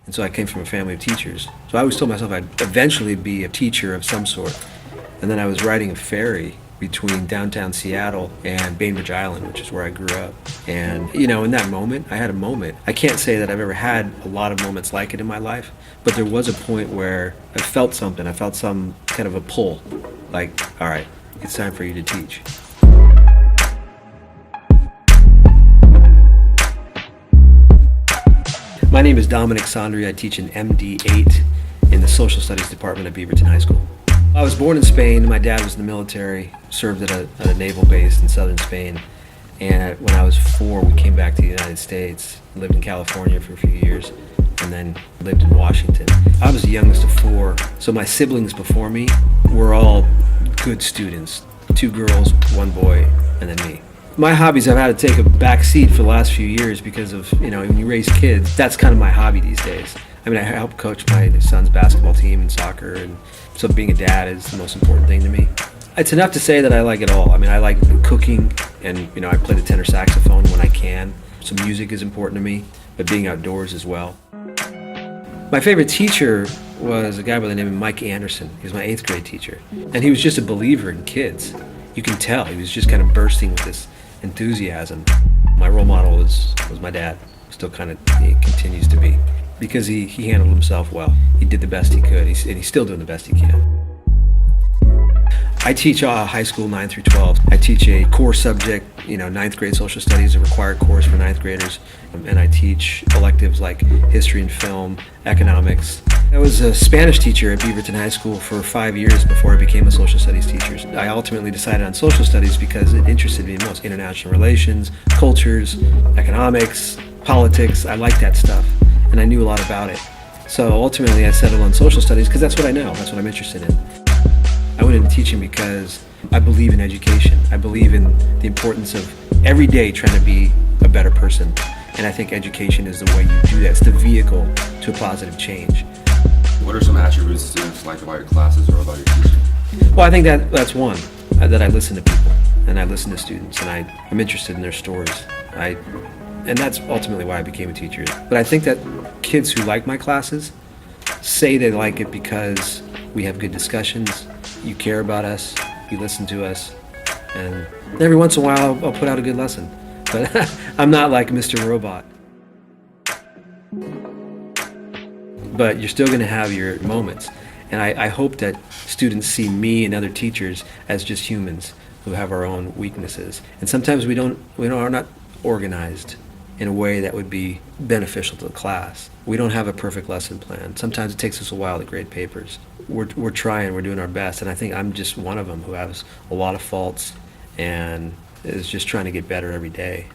And so I came from a family of teachers. So I always told myself I'd eventually be a teacher of some sort. And then I was riding a ferry between downtown Seattle and Bainbridge Island, which is where I grew up. And, you know, in that moment, I had a moment. I can't say that I've ever had a lot of moments like it in my life, but there was a point where I felt something. I felt some kind of a pull, like, all right, it's time for you to teach. My name is Mr Sandri. I teach in MD8 in the Social Studies department at Beaverton High School. I was born in Spain. My dad was in the military, served at a naval base in southern Spain. And when I was 4, we came back to the United States, lived in California for a few years, and then lived in Washington. I was the youngest of 4, so my siblings before me were all good students. 2 girls, 1 boy, and then me. My hobbies I've had to take a back seat for the last few years because of, you know, when you raise kids, that's kind of my hobby these days. I mean, I help coach my son's basketball team and soccer, and so being a dad is the most important thing to me. It's enough to say that I like it all. I mean, I like cooking, and, you know, I play the tenor saxophone when I can. So music is important to me, but being outdoors as well. My favorite teacher was a guy by the name of Mike Anderson. He was my 8th grade teacher, and he was just a believer in kids. You can tell he was just kind of bursting with this enthusiasm. My role model was my dad. Still kind of, he continues to be, because he handled himself well. He did the best he could, and he's still doing the best he can. I teach high school 9 through 12. I teach a core subject, you know, 9th grade social studies, a required course for 9th graders. And I teach electives like history and film, economics. I was a Spanish teacher at Beaverton High School for 5 years before I became a social studies teacher. I ultimately decided on social studies because it interested me most. International relations, cultures, economics, politics. I liked that stuff, and I knew a lot about it. So ultimately I settled on social studies because that's what I know, that's what I'm interested in. I went into teaching because I believe in education. I believe in the importance of every day trying to be a better person. And I think education is the way you do that. It's the vehicle to a positive change. What are some attributes students like about your classes or about your teaching? Well, I think that's one, that I listen to people and I listen to students and I'm interested in their stories. And that's ultimately why I became a teacher. But I think that kids who like my classes say they like it because we have good discussions, you care about us, you listen to us, and every once in a while I'll put out a good lesson. But I'm not like Mr. Robot. But you're still going to have your moments. And I hope that students see me and other teachers as just humans who have our own weaknesses. And sometimes we are not organized in a way that would be beneficial to the class. We don't have a perfect lesson plan. Sometimes it takes us a while to grade papers. We're trying, we're doing our best, and I think I'm just one of them who has a lot of faults and is just trying to get better every day.